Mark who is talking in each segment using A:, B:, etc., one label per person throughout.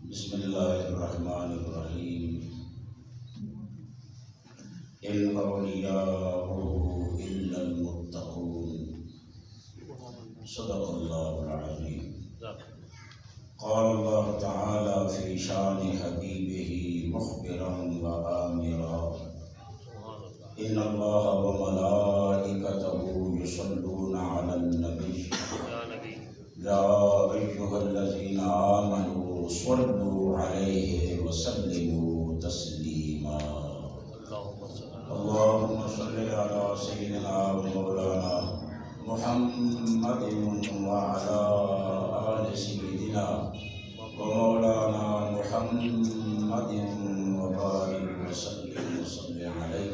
A: بسم اللہ الرحمن الرحیم ان اولیاءہ الا المتقون صدق اللہ العظیم۔ قال اللہ تعالی فی شان حبیبہ مخبرا وآمرا ان اللہ وملائکتہ یصلون علی النبی یا ایھا الذین آمنوا صلوا علیہ وسلموا تسلیما۔ اللہم صل علی سیدنا مولانا محمد وعلی آل سیدنا ومولانا محمد وبارک وسلم وسلم علیہ۔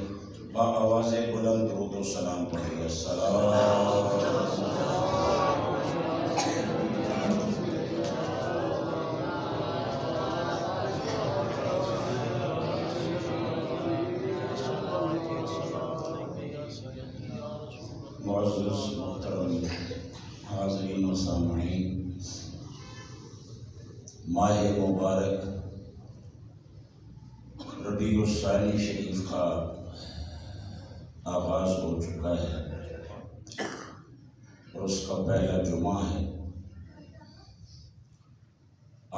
A: با آواز بلند درود و سلام پڑھیے۔ معزز محترم حاضرین و سامعین، ماہ مبارک ربیع الثانی شریف کا آغاز ہو چکا ہے اور اس کا پہلا جمعہ ہے۔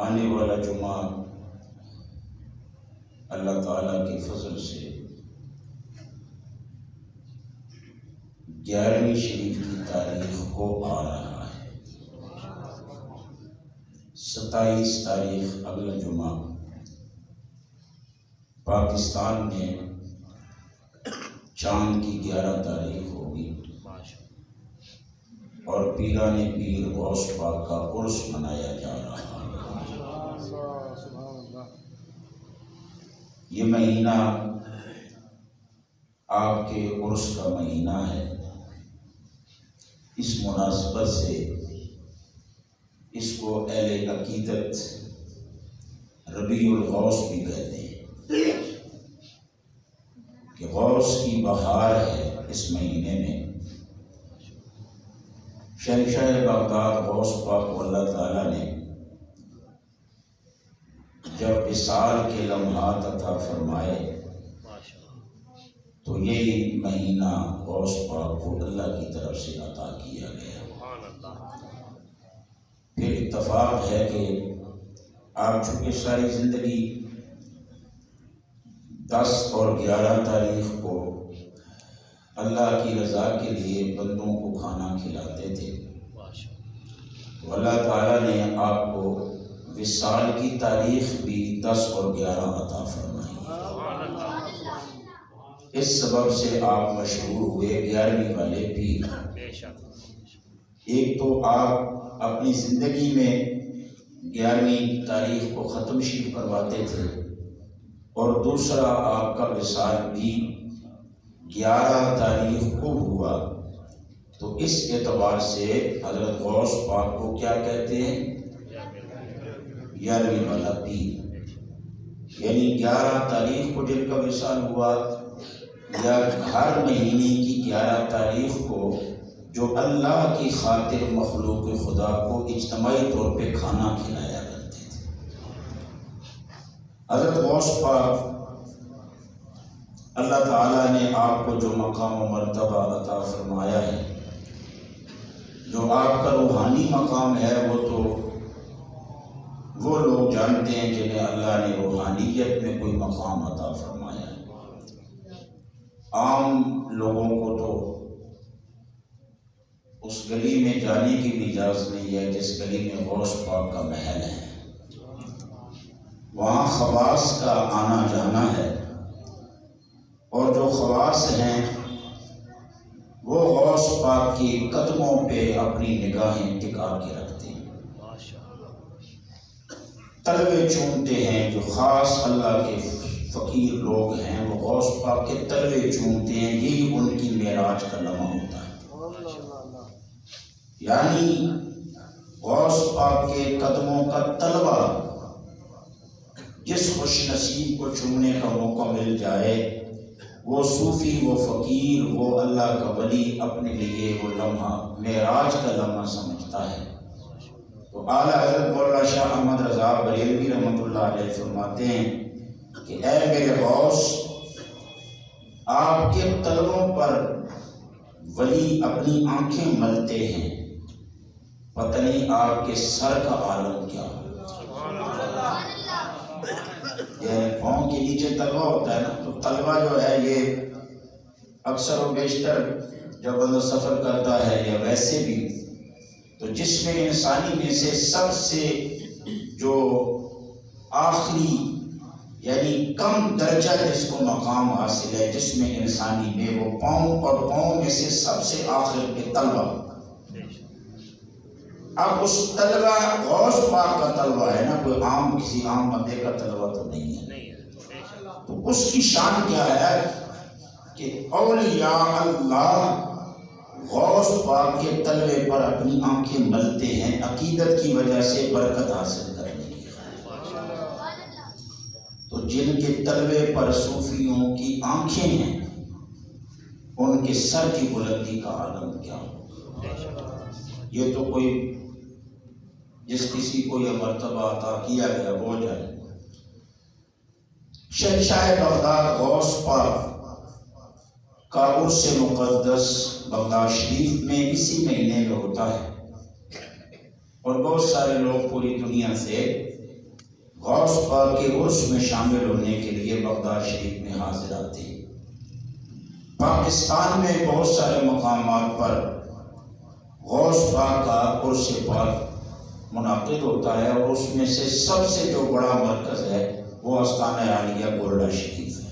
A: آنے والا جمعہ اللہ تعالیٰ کے فضل سے 11ویں شریف کی تاریخ کو آ رہا ہے۔ 27 تاریخ اگلا جمعہ پاکستان میں چاند کی 11 تاریخ ہوگی اور پیران پیر غوث پاک کا عرس منایا جا رہا ہے۔ یہ مہینہ آپ کے عرس کا مہینہ ہے۔ اس مناسبت سے اس کو اہل عقیدت ربیع الغوث بھی کہتے ہیں کہ غوث کی بہار ہے اس مہینے میں۔ شہنشاہ بغداد غوث پاک کو اللہ تعالیٰ نے جب وصال کے لمحات عطا فرمائے تو یہی مہینہ غوث پاک کو اللہ کی طرف سے عطا کیا گیا۔ پھر اتفاق ہے کہ آپ چونکہ ساری زندگی 10 اور 11 تاریخ کو اللہ کی رضا کے لیے بندوں کو کھانا کھلاتے تھے، تو اللہ تعالیٰ نے آپ کو وصال کی تاریخ بھی 10 اور 11 عطا فرمائی۔ اس سبب سے آپ مشہور ہوئے 11ویں والے پیر۔ ایک تو آپ اپنی زندگی میں 11ویں تاریخ کو ختم شریف کرواتے تھے اور دوسرا آپ کا وصال بھی 11 تاریخ کو ہوا، تو اس اعتبار سے حضرت غوث پاک کو کیا کہتے ہیں؟ 11ویں والا پیر۔ یعنی 11 تاریخ کو جن کا وصال ہوا یا ہر مہینے کی 11 تاریخ کو جو اللہ کی خاطر مخلوق خدا کو اجتماعی طور پہ کھانا کھلایا کرتے تھے۔ حضرت غوث پاک اللہ تعالیٰ نے آپ کو جو مقام و مرتبہ عطا فرمایا ہے، جو آپ کا روحانی مقام ہے، وہ تو وہ لوگ جانتے ہیں جنہیں اللہ نے روحانیت میں کوئی مقام عطا فرمایا ہے۔ عام لوگوں کو تو اس گلی میں جانے کی بھی اجازت نہیں ہے جس گلی میں غوث پاک کا محل ہے۔ وہاں خواص کا آنا جانا ہے، اور جو خواص ہیں وہ غوث پاک کی قدموں پہ اپنی نگاہیں ٹکا کے رکھتے ہیں، تلوے چومتے ہیں۔ جو خاص اللہ کے فقیر لوگ ہیں وہ غوث پاک کے تلوے چومتے ہیں، یہی ان کی معراج کا لمحہ ہوتا ہے۔ یعنی غوث پاک کے قدموں کا تلوہ جس خوش نصیب کو چومنے کا موقع مل جائے، وہ صوفی، وہ فقیر، وہ اللہ کا ولی اپنے لیے وہ لمحہ معراج کا لمحہ سمجھتا ہے۔ تو اعلیٰ حضرت مولانا شاہ احمد رضا بریلوی رحمۃ اللہ علیہ فرماتے ہیں کہ اے میرے غوث، آپ کے طلبوں پر ولی اپنی آنکھیں ملتے ہیں، پتہ نہیں آپ کے سر کا عالم کیا ہو۔ یعنی پاؤں کے نیچے تلوا ہوتا ہے نا، تو تلوا جو ہے یہ اکثر و بیشتر جب بندہ سفر کرتا ہے یا ویسے بھی، تو جسم انسانی میں سے سب سے جو آخری یعنی کم درجہ جس کو مقام حاصل ہے جسم انسانی میں، وہ پاؤں، اور پاؤں میں سے سب سے آخر پہ تلوا۔ اب اس تلوا غوث پاک کا تلوا ہے نا، کوئی عام کسی عام بندے کا تلوا تو نہیں ہے۔ تو اس کی شان کیا ہے کہ اولیاء اللہ غوث پاک کے تلوے پر اپنی آنکھیں ملتے ہیں عقیدت کی وجہ سے برکت حاصل کرنے کی۔ تو جن کے تلوے پر صوفیوں کی آنکھیں ہیں، ان کے سر کی بلندی کا عالم کیا ہو۔ یہ تو کوئی جس کسی کو یہ مرتبہ عطا کیا گیا وہ جائے۔ شہنشاہ بغداد غوث پاک کا عرس مقدس بغداد شریف میں اسی مہینے میں ہوتا ہے، اور بہت سارے لوگ پوری دنیا سے غوث پاک کے عرس میں شامل ہونے کے لیے بغداد شریف میں حاضر آتے ہیں۔ پاکستان میں بہت سارے مقامات پر غوث پاک کا عرس پاک منعقد ہوتا ہے، اور اس میں سے سب سے جو بڑا مرکز ہے وہ آستانہ عالیہ گورڈا شریف ہے۔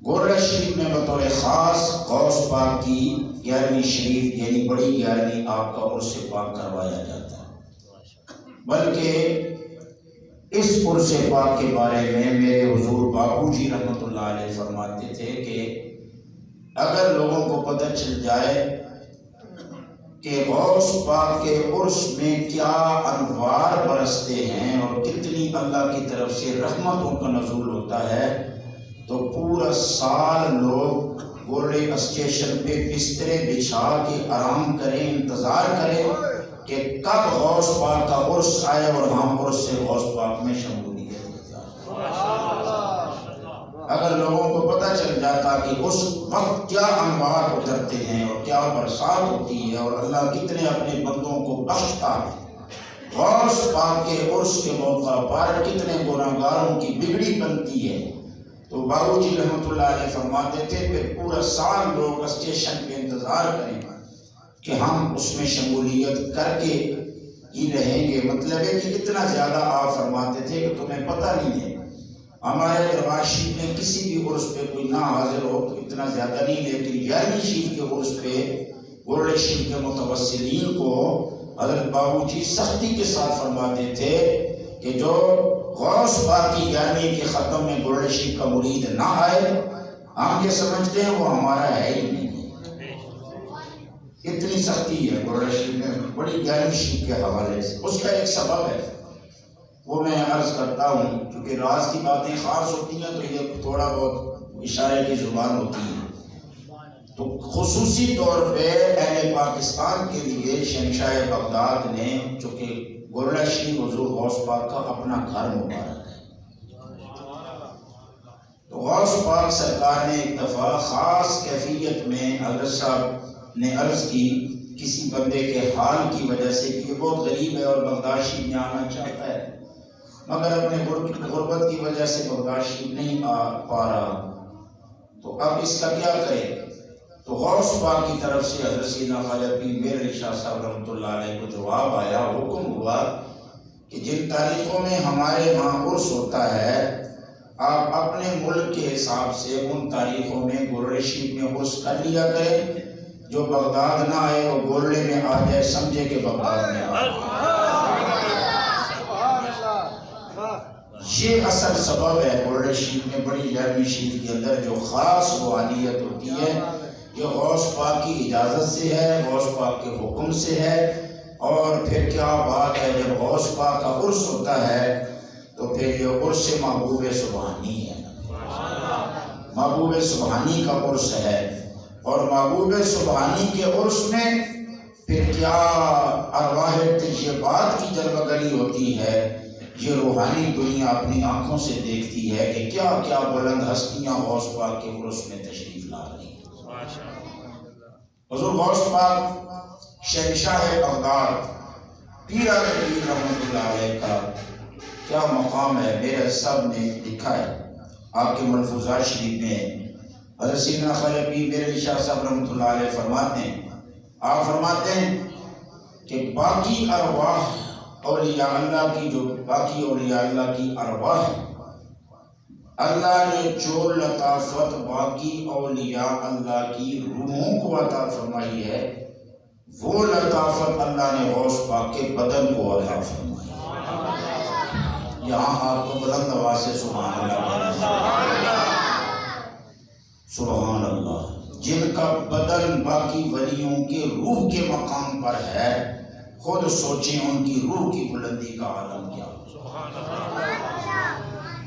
A: گورڈا شریف میں بطور خاص غوث پاک کی 11ویں شریف یعنی بڑی 11ویں آپ کا عرس پاک کروایا جاتا ہے۔ بلکہ اس عرس پاک کے بارے میں میرے حضور باپو جی رحمۃ اللہ علیہ فرماتے تھے کہ اگر لوگوں کو پتہ چل جائے کہ غوث پاک کے عرس میں کیا انوار برستے ہیں اور کتنی اللہ کی طرف سے رحمتوں کا نزول ہوتا ہے، تو پورا سال لوگ گورڈے اسٹیشن پہ بسترے بچھا کے آرام کریں، انتظار کریں کہ کب غوث پاک کا عرس آئے اور ہم عرس سے غوث پاک میں شمولیت ہو جائے۔ اگر لوگوں کو پتہ چل جاتا کہ اس وقت کیا انوار اترتے ہیں اور کیا برسات ہوتی ہے اور اللہ کتنے اپنے بندوں کو بخشتا ہے، غوث پاک کے عرس کے موقع پر کتنے گناہگاروں کی بگڑی بنتی ہے، تو بابو جی رحمۃ اللہ علیہ فرماتے تھے پھر پورا سال لوگ اسٹیشن پہ انتظار کریں کہ ہم اس میں شمولیت کر کے ہی رہیں گے۔ مطلب ہے کہ اتنا زیادہ آپ فرماتے تھے کہ تمہیں پتہ نہیں ہے، ہمارے دربار شریف میں کسی بھی عرس پہ کوئی نہ حاضر ہو تو اتنا زیادہ نہیں، لیکن 11ویں شریف کے عرس پہ گورڈے شریف کے متوسلین کو حضرت بابو جی سختی کے ساتھ فرماتے تھے کہ جو غوث پاک کی 11ویں کے ختم میں گورڈے شریف کا مرید نہ آئے، ہم یہ سمجھتے ہیں وہ ہمارا ہے ہی نہیں۔ اتنی سختی ہے گورڈے شریف میں بڑی 11ویں شریف کے حوالے سے۔ اس کا ایک سبب ہے، وہ میں عرض کرتا ہوں، کیونکہ راز کی باتیں خاص ہوتی ہیں تو یہ تھوڑا بہت اشارے کی زبان ہوتی ہے۔ تو خصوصی طور پہ اہل پاکستان کے لیے شہنشاہ بغداد نے، چونکہ گورڈا شریف حضور غوث پاک کا اپنا گھر مبارک ہے، تو غوث پاک سرکار نے ایک دفعہ خاص کیفیت میں حضرت صاحب نے عرض کی کسی بندے کے حال کی وجہ سے کہ یہ بہت غریب ہے اور بغداد شریف میں آنا چاہتا ہے، مگر اپنے غربت کی وجہ سے بغداد شریف نہیں آ پا رہا، تو اب اس کا کیا کرے؟ تو غوث پاک کی طرف سے حضرت سیدنا خواجہ پیر میر علی شاہ صاحب رحمۃ اللہ علیہ کو جواب آیا، حکم ہوا کہ جن تاریخوں میں ہمارے وہاں عرس ہوتا ہے، آپ اپنے ملک کے حساب سے ان تاریخوں میں گورڈے شریف میں عرس کر لیا کریں، جو بغداد نہ آئے وہ گورڈے میں آ جائے، سمجھے کہ بغداد میں آ جائے۔ یہ اصل سبب ہے گورڈے شریف میں بڑی 11ویں شریف کے اندر جو خاص روحانیت ہوتی ہے، یہ غوث پاک کی اجازت سے ہے، غوث پاک کے حکم سے ہے۔ اور پھر کیا بات ہے، جب غوث پاک کا عرس ہوتا ہے تو پھر یہ عرس محبوب سبحانی ہے، محبوب سبحانی کا عرس ہے، اور محبوب سبحانی کے عرس میں پھر کیا ارواح طیبات کی جلوہ گری ہوتی ہے، یہ روحانی دنیا اپنی آنکھوں سے دیکھتی ہے کہ کیا کیا بلند ہستیاں غوث پاک کے عرس میں تشریف لا رہی ہیں۔ حضور غوث پاک شہنشاہ بغداد پیر پیر رحمۃ اللہ علیہ کا کیا مقام ہے، میرے صاحب نے لکھا ہے آپ کے ملفوظات شریف میں۔ حضرت سیدنا خواجہ پیر میرے علی شاہ صاحب رحمۃ اللہ علیہ فرماتے ہیں، آپ فرماتے ہیں کہ باقی ارواح اولیاء اللہ کی، جو باقی اولیاء اللہ کی ارواح ہے، اللہ نے جو لطافت باقی اولیاء اللہ کی روحوں کو عطا فرمائی ہے، وہ لطافت اللہ نے غوث پاک کے بدن کو عطا فرمائی ہے۔ یہاں آپ کو بلند آواز سے سبحان اللہ کہنا ہے، سبحان اللہ۔ جن کا بدن باقی ولیوں کے روح کے مقام پر ہے، خود سوچیں ان کی روح کی بلندی کا عالم کیا ہو۔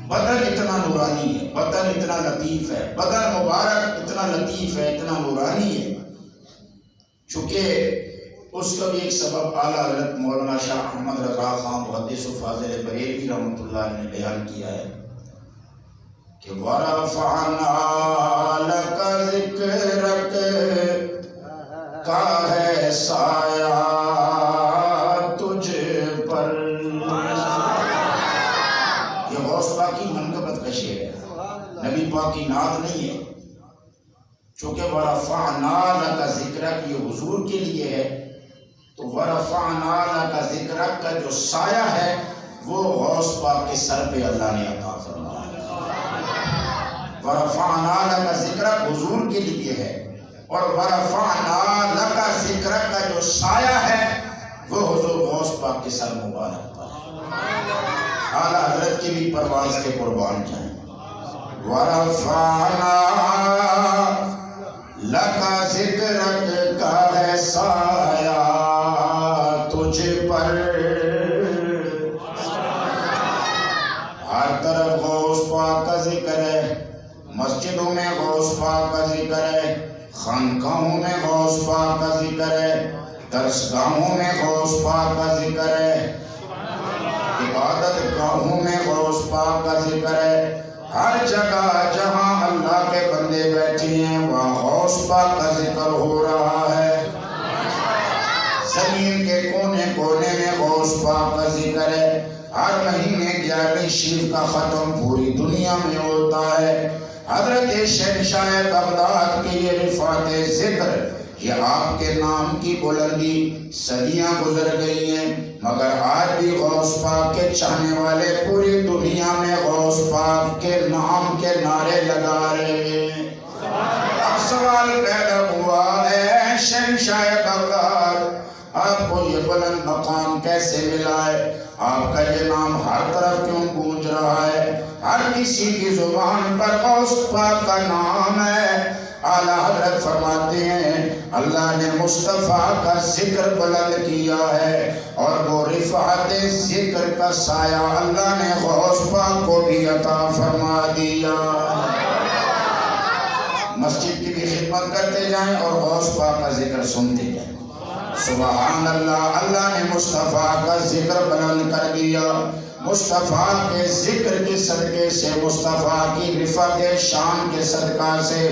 A: بدن اتنا نورانی ہے، بدن اتنا لطیف ہے، بدن مبارک اتنا لطیف ہے، اتنا نورانی ہے، چونکہ اس کا بھی ایک سبب اعلیٰ حضرت مولانا شاہ احمد رضا خان محدث و فاضل بریلوی رحمۃ اللہ نے بیان کیا ہے کہ وَرَفَعْنَا لَكَ ذِكْرَكَ کا ہے سایہ تجھ پر۔ یہ غوث پاک کی منقبت کا شعر ہے، نبی پاک کی نعت نہیں ہے، چونکہ وَرَفَعْنَا لَكَ ذِكْرَكَ یہ حضور کے لیے ہے، تو وَرَفَعْنَا لَكَ ذِكْرَكَ کا جو سایہ ہے وہ غوث پاک کے سر پہ اللہ نے عطا فرمایا۔ وَرَفَعْنَا لَكَ ذِكْرَكَ حضور کے لیے ہے، اور وَرَفَعْنَا لَكَ ذِكْرَكَ کا جو سایہ ہے وہ حضور غوث پاک کے سر مبارک پر ہے۔ اعلیٰ حضرت کی بھی پرواز کے قربان جائیں۔ وَرَفَعْنَا لَكَ ذِكْرَكَ کا ہے سایہ تجھ پر۔ ہر طرف غوث پاک کا ذکر ہے، مسجدوں میں غوث پاک کا ذکر ہے، خانقاہوں میں غوث پاک کا ذکر ہے، درسگاہوں میں غوث پاک کا ذکر ہے، عبادت گاہوں میں غوث پاک کا ذکر ہے۔ ہر جگہ جہاں اللہ کے بندے بیٹھے ہیں وہاں غوث پاک کا ذکر ہو رہا ہے۔ زمین کے کونے کونے میں غوث پاک کا ذکر ہے۔ ہر مہینے 11ویں شریف کا ختم پوری دنیا میں ہوتا ہے۔ حضرت شہنشاہ بغداد کے یہ رفعت ذکر، یہ آپ کے نام کی بلندی صدیاں گزر گئی ہیں، مگر آج بھی غوث پاک کے چاہنے والے پوری دنیا میں غوث پاک کے نام کے نعرے لگا رہے ہیں۔ اب سوال پیدا ہوا ہے شہنشاہ بغداد، آپ کو یہ بلند مقام کیسے ملا ہے؟ آپ کا یہ نام ہر طرف کیوں گونج رہا ہے؟ ہر کسی کی زبان پر غوث پاک کا نام ہے۔ اعلیٰ حضرت فرماتے ہیں اللہ نے مصطفیٰ کا ذکر بلند کیا ہے، اور وہ رفعت ذکر کا سایہ اللہ نے غوث پاک کو بھی عطا فرما دیا۔ مسجد کی بھی خدمت کرتے جائیں اور غوث پاک کا ذکر سنتے جائیں۔ سبحان اللہ، اللہ نے مصطفیٰ کا ذکر بلند کر دیا۔ مصطفیٰ کے ذکر کے صدقے سے، مصطفیٰ کی رفعت شان کے صدقہ سے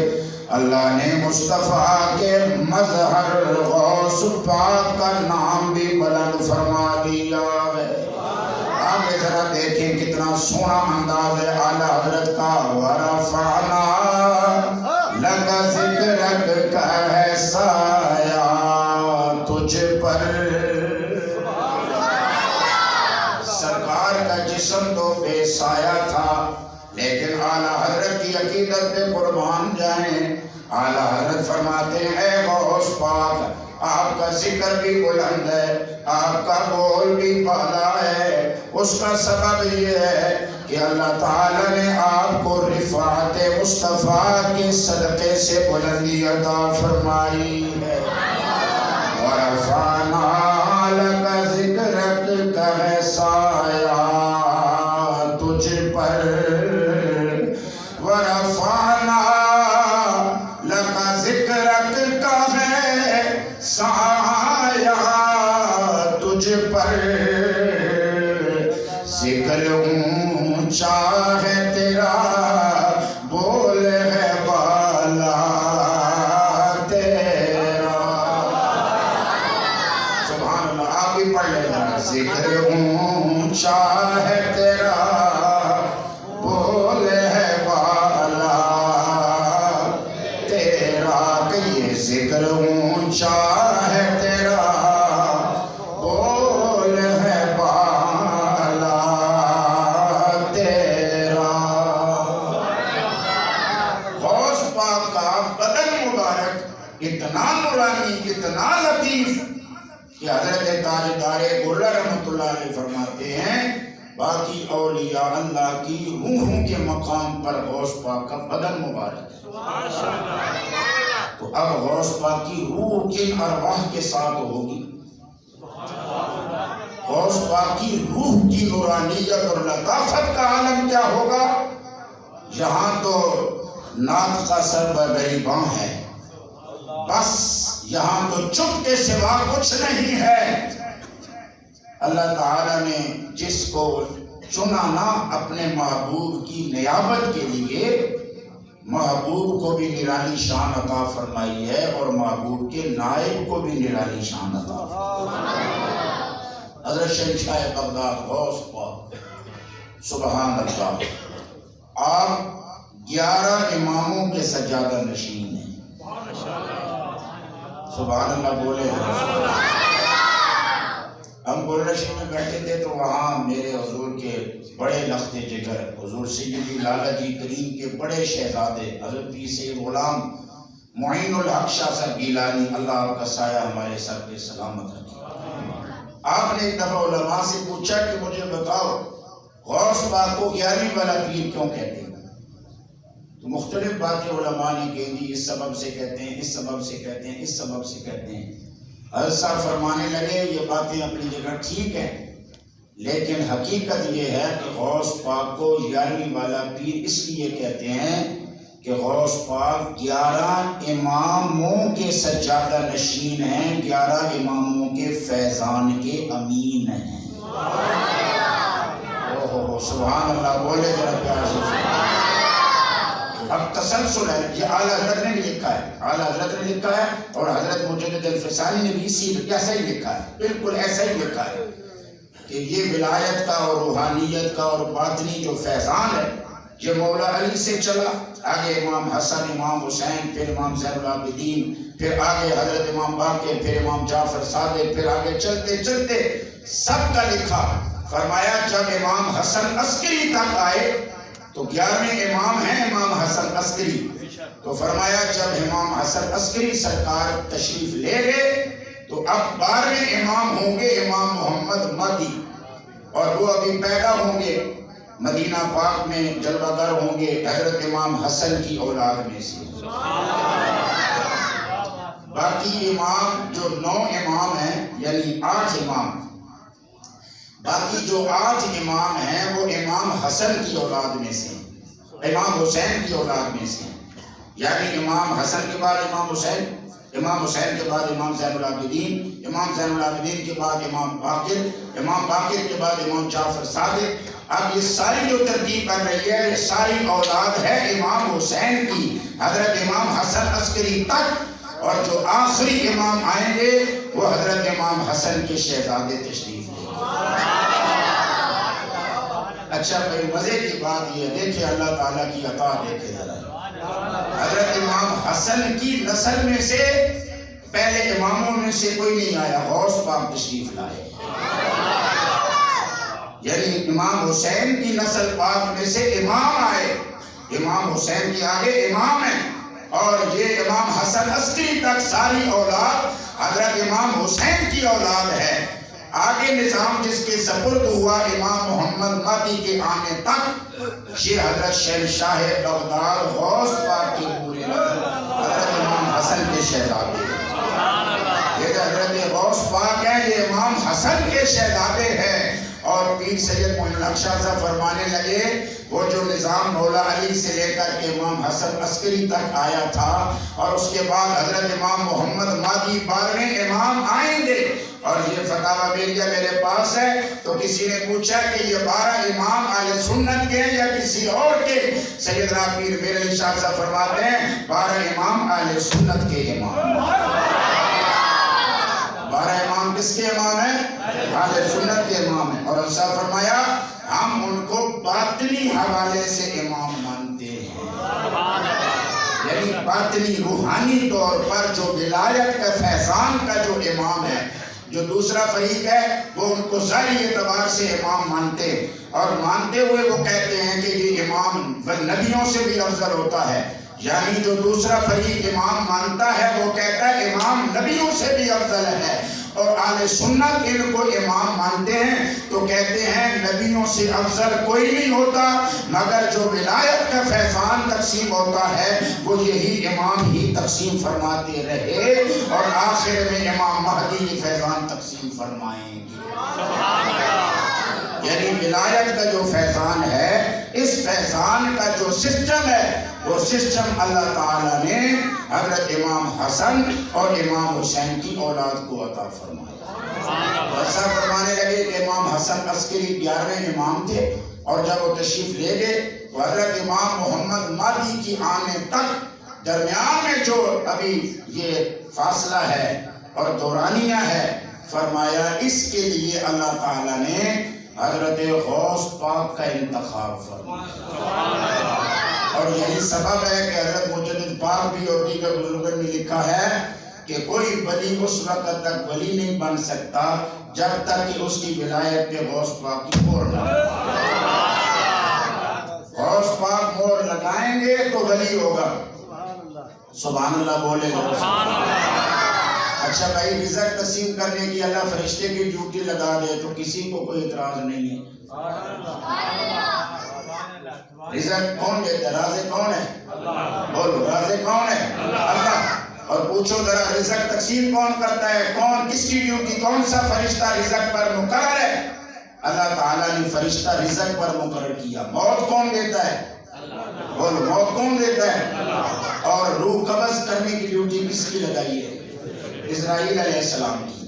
A: اللہ نے مصطفیٰ کے مظہر غوث پاک کا نام بھی بلند فرما دیا ہے۔ آگے ذرا دیکھیں کتنا سونا انداز ہے اعلیٰ حضرت کا۔ وَرَفَعْنَا لَكَ ذِكْرَكَ کا ہے سایہ تجھ پر۔ سرکار کا جسم تو بے سایہ تھا، لیکن اعلیٰ حضرت کی عقیدت پہ قربان جائیں۔ اعلیٰ حضرت فرماتے ہیں اے غوث پاک، آپ کا ذکر بھی بلند ہے، آپ کا بول بھی بالا ہے۔ اس کا سبب یہ ہے کہ اللہ تعالیٰ نے آپ کو رفعت مصطفیٰ کے صدقے سے بلندی عطا فرمائی ہے۔ وَرَفَعْنَا لَكَ ذِكْرَكَ کا ہے سایہ تجھ پر۔ وَرَفَعْنَا لَكَ ذِكْرَكَ کا ہے سایہ ذکر اونچا ہے تیرا بول ہے بالا تیرا کہ یہ ذکر اونچا ہے تیرا بول ہے بالا تیرا. غوث پاک کا بدن مبارک اتنا نورانی اتنا لطیف کہ حضرت تاجدار گرہ رحمۃ اللہ علیہ فرماتے ہیں باقی اولیاء اللہ کی روحوں کے مقام پر غوث پاک کا بدن مبارک ہے. تو اب غوث پاک کی روح کن ارواح کے ساتھ ہوگی؟ غوث پاک کی روح کی نورانیت اور لطافت کا عالم کیا ہوگا؟ یہاں تو نعت کا سر بغریباں ہے، بس یہاں تو چپ کے سوا کچھ نہیں ہے. اللہ تعالیٰ نے جس کو چنا نا اپنے محبوب کی نیابت کے لیے، محبوب کو بھی نرالی شان عطا فرمائی ہے اور محبوب کے نائب کو بھی نرالی شان عطا فرمائی. حضرت شہنشاہ بغداد غوث پاک سبحان اللہ، آپ 11 اماموں کے سجادہ نشین ہیں. سبحان اللہ بولے. ہم گلرشی میں بیٹھے تھے تو وہاں میرے حضور کے بڑے لخت جگر حضور سیدی لالا جی کریم کے بڑے شہزادے حضرت پیر سید غلام معین الحق شاہ صاحب گیلانی، اللہ آپ کا سایہ ہمارے سر پہ سلامت رکھے. آپ نے ایک دفعہ علماء سے پوچھا کہ مجھے بتاؤ غوث پاک کو 11ویں والا پیر کیوں کہتے ہیں؟ تو مختلف باتیں علماء نے کہہ دی، اس سبب سے کہتے ہیں، اس سبب سے کہتے ہیں، اس سبب سے کہتے ہیں. حضرت صاحب فرمانے لگے یہ باتیں اپنی جگہ ٹھیک ہیں، لیکن حقیقت یہ ہے کہ غوث پاک کو 11ویں والا پیر اس لیے کہتے ہیں کہ غوث پاک 11 اماموں کے سجادہ نشین ہیں، 11 اماموں کے فیضان کے امین ہیں. سبحان اللہ بولے ذرا پیار سے. اب تسلسل ہے، یہ اعلیٰ حضرت نے بھی لکھا ہے، اعلیٰ حضرت نے لکھا ہے اور حضرت مجدد الفسانی نے بھی اسی ایسا ہی لکھا ہے، بالکل ایسا ہی لکھا ہے کہ یہ ولایت کا اور روحانیت کا اور باطنی جو فیضان ہے یہ مولا علی سے چلا، آگے امام حسن، امام حسین، پھر امام زین العابدین، پھر آگے حضرت امام باقر، پھر امام جعفر صادق، پھر آگے چلتے چلتے سب کا لکھا. فرمایا جب امام حسن عسکری تک آئے تو 11ویں امام ہیں امام حسن عسکری. تو فرمایا جب امام حسن عسکری سرکار تشریف لے گئے تو اب 12ویں امام ہوں گے امام محمد مہدی، اور وہ ابھی پیدا ہوں گے مدینہ پاک میں جلوہ گر ہوں گے حضرت امام حسن کی اولاد میں سے. باقی امام جو 9 امام ہیں یعنی 8 امام، باقی جو 8 امام ہیں وہ امام حسن کی اولاد میں سے، امام حسین کی اولاد میں سے. یعنی امام حسن کے بعد امام حسین، امام حسین کے بعد امام زین العابدین، امام زین العابدین کے بعد امام باقر، امام باقر کے بعد امام جعفر صادق. اب یہ ساری جو ترتیب بن رہی ہے یہ ساری اولاد ہے امام حسین کی حضرت امام حسن عسکری تک، اور جو آخری امام آئیں گے وہ حضرت امام حسن کے شہزادے تشریف لیں گے. اچھا بھائی مزے کی بات یہ دیکھیں، اللہ تعالیٰ کی عطا دیکھے ذرا. حضرت امام حسن کی نسل میں سے پہلے اماموں میں سے کوئی نہیں آیا، غوث پاک تشریف لائے. یعنی امام حسین کی نسل پاک میں سے امام آئے، امام حسین کے آگے امام ہیں، اور یہ امام حسن عسکری تک ساری اولاد حضرت امام حسین کی اولاد ہے. آگے نظام جس کے سپرد ہوا امام محمد مہدی کے آنے تک یہ حضرت شہنشاہ بغداد غوث پاک کی پورے حضرت امام حسن کے شہزادے. یہ حضرت غوث پاک ہیں، یہ امام حسن کے شہزادے ہیں. اور پیر سید معین الحق شاہ صاحب فرمانے لگے وہ جو نظام مولا علی سے لے کر کے امام حسن عسکری تک آیا تھا اور اس کے بعد حضرت امام محمد مہدی 12ویں امام آئیں گے، اور یہ فتاوی بیلیہ میرے پاس ہے. تو کسی نے پوچھا کہ یہ 12 امام اہل سنت کے ہیں یا کسی اور کے؟ سیدنا پیر میر علی شاہ صاحب فرماتے ہیں 12 امام اہل سنت کے امام، ہمارا امام کس کے امام ہے؟ اہل سنت کے امام ہے. اور اللہ فرمایا ہم ان کو باطنی حوالے سے امام مانتے ہیں، یعنی باطنی روحانی طور پر جو ولایت کا فیضان کا جو امام ہے. جو دوسرا فریق ہے وہ ان کو ظاہری اعتبار سے امام مانتے، اور مانتے ہوئے وہ کہتے ہیں کہ یہ امام نبیوں سے بھی افضل ہوتا ہے. یعنی جو دوسرا فریق امام مانتا ہے وہ کہتا ہے امام نبیوں سے بھی افضل ہے، اور اہل سنت ان کو امام مانتے ہیں تو کہتے ہیں نبیوں سے افضل کوئی نہیں ہوتا، مگر جو ولایت کا فیضان تقسیم ہوتا ہے وہ یہی امام ہی تقسیم فرماتے رہے، اور آخر میں امام مہدی یہ فیضان تقسیم فرمائیں گے. یعنی ولایت کا جو فیضان ہے، اس فیضان کا جو سسٹم ہے وہ سسٹم اللہ تعالیٰ نے حضرت امام حسن اور امام حسین کی اولاد کو عطا فرمایا. ایسا فرمانے لگے کہ امام حسن عسکری 11ویں امام تھے، اور جب وہ تشریف لے گئے تو حضرت امام محمد مہدی کی آنے تک درمیان میں جو ابھی یہ فاصلہ ہے اور دورانیہ ہے، فرمایا اس کے لیے اللہ تعالیٰ نے حضرت غوث پاک کا انتخاب فرمایا. اور یہی سبب ہے کہ حضرت مجدد پاک بھی اور دیگر بزرگوں نے لکھا ہے کہ کوئی ولی اس وقت تک ولی نہیں بن سکتا جب تک کہ اس کی ولایت پہ غوث پاک کی مہر نہ لگائے. غوث پاک مہر لگائیں گے تو ولی ہوگا. سبحان اللہ بولے گا. اچھا بھائی، رزق تقسیم کرنے کی اللہ فرشتے کی ڈیوٹی لگا دے تو کسی کو کوئی اعتراض نہیں ہے. رزق کون دیتا ہے؟ رازق کون ہے؟ بولو، رازق کون ہے؟ اللہ. اور پوچھو ذرا رزق تقسیم کون کرتا ہے؟ کون، کس کی ڈیوٹی، کون سا فرشتہ رزق پر مقرر ہے؟ اللہ تعالیٰ نے فرشتہ رزق پر مقرر کیا. موت کون دیتا ہے؟ بولو، موت کون دیتا ہے؟ اور روح قبض کرنے کی ڈیوٹی کس کی لگائی ہے؟ اسرائیل علیہ السلام کی.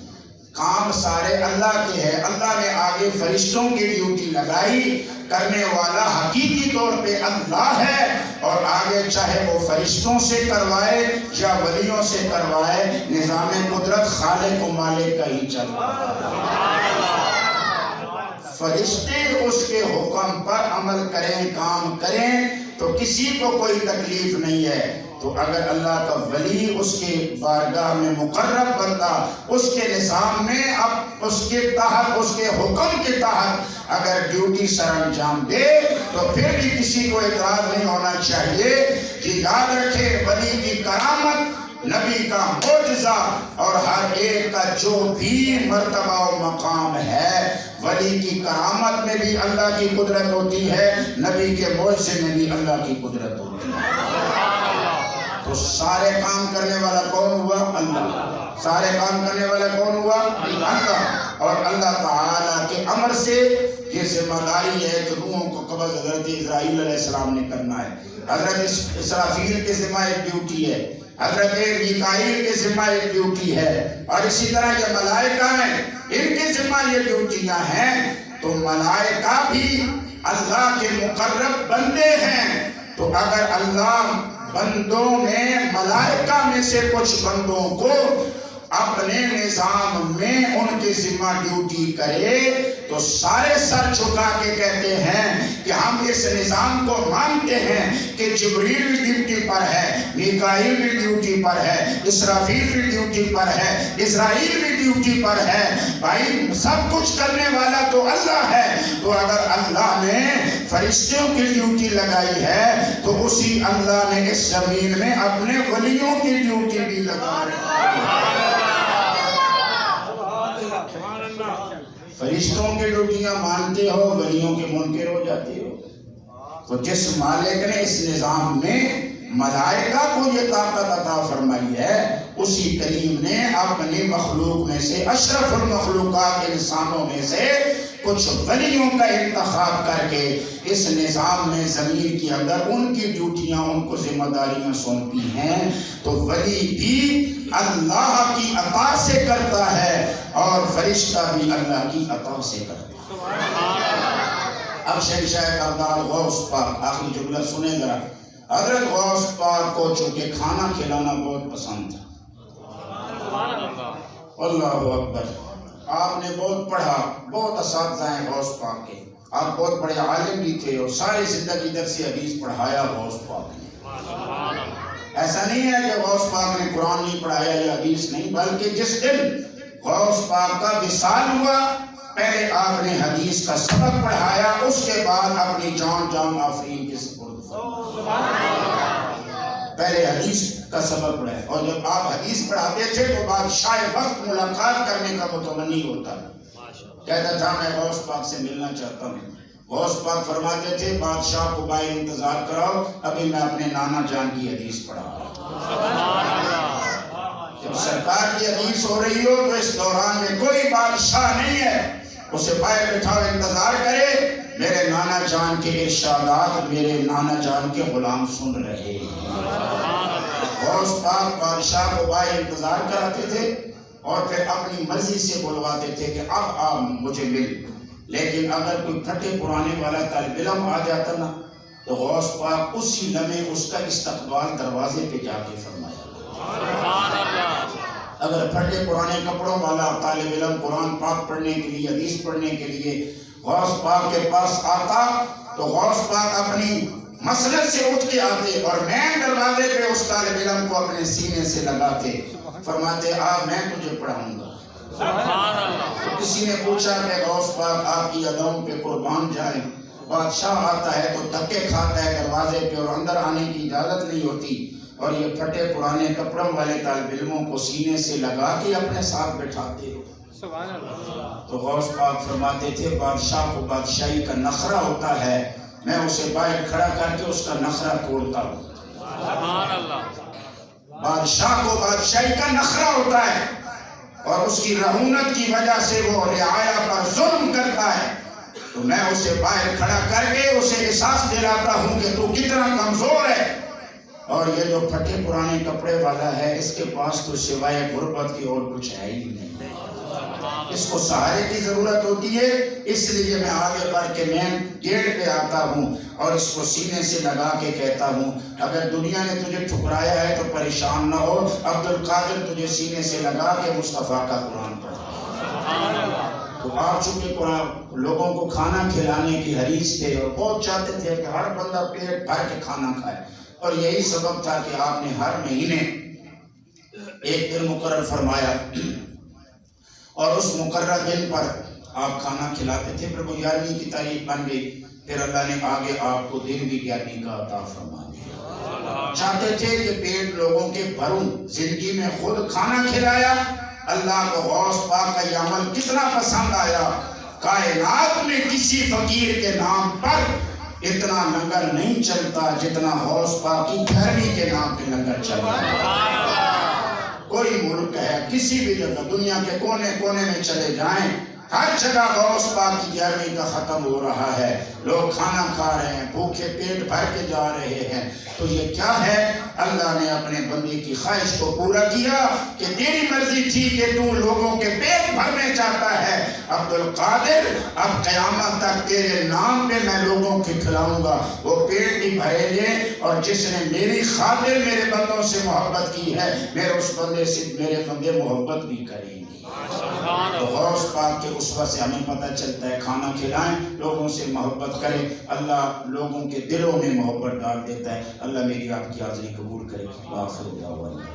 A: کام سارے اللہ کے ہیں. اللہ نے آگے فرشتوں کی ڈیوٹی لگائی. کرنے والا حقیقی طور پہ اللہ ہے، اور آگے چاہے وہ فرشتوں سے کروائے یا ولیوں سے کروائے، نظام قدرت خالق و مالک کا ہی چل رہا ہے. فرشتے اس کے حکم پر عمل کریں، کام کریں تو کسی کو کوئی تکلیف نہیں ہے. تو اگر اللہ کا ولی اس کے بارگاہ میں مقرب بندہ اس کے نظام میں اب اس کے تحت، اس کے حکم کے تحت اگر ڈیوٹی سر انجام دے تو پھر بھی کسی کو اعتراض نہیں ہونا چاہیے. کہ یاد رکھے ولی کی کرامت، نبی کا معجزہ، اور ہر ایک کا جو بھی مرتبہ و مقام ہے، ولی کی کرامت میں بھی اللہ کی قدرت ہوتی ہے، نبی کے معجزے میں بھی اللہ کی قدرت ہوتی ہے. تو سارے کام کرنے والا کون ہوا؟ اللہ. سارے کام کرنے والا کون ہوا؟ اللہ. اور اللہ تعالیٰ کے امر سے یہ ذمہ داری ہے کہ روحوں کو قبض حضرت اسرائیل علیہ السلام نے کرنا ہے. حضرت اسرافیل کے ذمہ ایک ڈیوٹی ہے، حضرت میکائیل کے ذمہ ایک ڈیوٹی ہے، اور اسی طرح یہ ملائکہ ہیں، ان کے ذمہ یہ ڈیوٹیاں ہیں. تو ملائکہ بھی اللہ کے مقرب بندے ہیں. تو اگر اللہ بندوں میں، ملائکہ میں سے کچھ بندوں کو اپنے نظام میں ان کے ذمہ ڈیوٹی کرے تو سارے سر جھکا کے کہتے ہیں کہ ہم اس نظام کو مانتے ہیں کہ جبریل بھی ڈیوٹی پر ہے، میکائیل بھی ڈیوٹی پر ہے، اسرافیل بھی ڈیوٹی پر ہے، اسرائیل بھی ڈیوٹی پر ہے. بھائی سب کچھ کرنے والا تو اللہ ہے. تو اگر اللہ نے فرشتوں کی ڈیوٹی لگائی ہے تو اسی اللہ نے اس زمین میں اپنے ولیوں کی ڈیوٹی بھی لگائی ہے. فرشتوں کی ڈیوٹیاں مانتے ہو، ولیوں کے منکر ہو جاتے ہو. تو جس مالک نے اس نظام میں ملائکہ کو یہ طاقت عطا فرمائی ہے، اسی کریم نے اپنی مخلوق میں سے، اشرف المخلوقات انسانوں میں سے کچھ ولیوں کا انتخاب کر کے اس نظام میں زمین کے اندر ان کی ڈیوٹیاں، ان کو ذمہ داریاں سونپی ہیں. تو ولی بھی اللہ کی عطا سے کرتا ہے اور فرشتہ بھی اللہ کی عطا سے کرتا ہے. اب شہنشاہ کردار غوث پاک آخری جملہ سنیں ذرا. حضرت غوث پاک کو چونکہ کھانا کھلانا بہت پسند تھا. اللہ اکبر. آپ نے بہت پڑھا، بہت اساتذہ ہیں غوث پاک کے، آپ بہت بڑے عالم بھی تھے اور ساری زندگی درس حدیث پڑھایا غوث پاک نے. ایسا نہیں ہے کہ غوث پاک نے قرآن نہیں پڑھایا یا حدیث نہیں، بلکہ جس دن غوث پاک کا وصال ہوا پہلے آپ نے حدیث کا سبق پڑھایا، اس کے بعد اپنی جان آفرین کے سپرد فرمایا. پہلے حدیث کا سبق پڑھایا، اور جب آپ حدیث پڑھاتے تھے تو بادشاہ وقت ملاقات کرنے کا متمنی ہوتا، کہتا تھا میں غوث پاک سے ملنا چاہتا ہوں. غوث پاک فرماتے تھے بادشاہ کو باہر انتظار کراؤ، ابھی میں اپنے نانا جان کی حدیث پڑھا رہا ہوں. جب سرکار کی حدیث ہو رہی ہو تو اس دوران میں کوئی بادشاہ نہیں ہے، اسے باہر بٹھاؤ، انتظار کرے، میرے نانا جان کے ارشادات میرے نانا جان کے غلام سن رہے ہیں. غوث پاک بادشاہ کو باہر انتظار کراتے تھے اور پھر اپنی مرضی سے بلواتے تھے کہ اب آپ مجھے مل. لیکن اگر کوئی پھٹے پرانے والا طالب علم آ جاتا نا تو غوث پاک اسی لمحے اس کا استقبال دروازے پہ جا کے فرمایا. اگر پھٹے پرانے کپڑوں والا طالب علم قرآن پاک پڑھنے کے لیے، حدیث پڑھنے کے لیے غوث پاک کے پاس آتا تو غوث پاک اپنی مسجد سے اٹھ کے آتے اور مین دروازے پہ اس طالب علم کو اپنے سینے سے لگاتے، فرماتے میں تجھے پڑھاؤں گا. کسی نے پوچھا کہ غوث پاک آپ کی اداؤں پہ قربان جائیں، بادشاہ آتا ہے تو دھکے کھاتا ہے دروازے پہ اور اندر آنے کی اجازت نہیں ہوتی، اور یہ پھٹے پرانے کپڑوں والے طالب علموں کو سینے سے لگا کے اپنے ساتھ بٹھاتے ہو. تو غوث پاک فرماتے تھے بادشاہ کو بادشاہی کا نخرہ ہوتا ہے، میں اسے باہر کھڑا کر کے اس کا نخرہ توڑتا ہوں. بادشاہ کو بادشاہی کا نخرہ ہوتا ہے اور اس کی رعونت کی وجہ سے وہ رعایا پر ظلم کرتا ہے، تو میں اسے باہر کھڑا کر کے اسے احساس دلاتا ہوں کہ تو کتنا کمزور ہے. اور یہ جو پھٹے پرانے کپڑے والا ہے اس کے پاس تو سوائے غربت کی اور کچھ ہے ہی نہیں، اس کو سہارے کی ضرورت ہوتی ہے. اس لیے میں آگے بڑھ کے مین گیٹ پہ آتا ہوں اور اس کو سینے سے لگا کے کہتا ہوں اگر دنیا نے تجھے ٹھکرایا ہے تو پریشان نہ ہو، عبد القادر تجھے سینے سے لگا کے مصطفیٰ کا قرآن پڑھا. تو آپ چونکہ قرآن لوگوں کو کھانا کھلانے کی حریص تھے اور بہت چاہتے تھے کہ ہر بندہ پیٹ بھر کے کھانا کھائے، اور یہی سبب تھا کہ آپ نے ہر مہینے ایک دن مقرر فرمایا اور اس مقررہ دن پر آپ کھانا کھلاتے تھے. پھر وہ 11ویں کی تاریخ بن گئی، پھر اللہ نے آگے آپ کو دن بھی 11ویں کا عطا فرما دیا. چاہتے تھے کہ پیٹ لوگوں کے بھروں، زندگی میں خود کھانا کھلایا. اللہ کو غوث پاک کا یہ عمل کتنا پسند آیا. کائنات میں کسی فقیر کے نام پر اتنا لنگر نہیں چلتا جتنا غوث پاک کی 11ویں کے نام پہ لنگر چلتا. کوئی ملک ہے کسی بھی جگہ دنیا کے کونے کونے میں چلے جائیں، ہر جگہ غوث پاک کی 11ویں کا ختم ہو رہا ہے، لوگ کھانا کھا رہے ہیں، بھوکے پیٹ بھر کے جا رہے ہیں. تو یہ کیا ہے؟ اللہ نے اپنے بندے کی خواہش کو پورا کیا کہ تیری مرضی تھی کہ تو لوگوں کے پیٹ بھرنے چاہتا ہے. عبد القادر اب قیامت تک تیرے نام پہ میں لوگوں کے کھلاؤں گا، وہ پیٹ بھی بھریں گے، اور جس نے میری خاطر میرے بندوں سے محبت کی ہے میرے اس بندے سے میرے بندے محبت بھی کریں گے. تو غوث پاک کے اسوہ سے ہمیں پتہ چلتا ہے کھانا کھلائیں، لوگوں سے محبت کریں، اللہ لوگوں کے دلوں میں محبت ڈال دیتا ہے. اللہ میری آپ کی حاضری قبول کرے. آخر دعوانا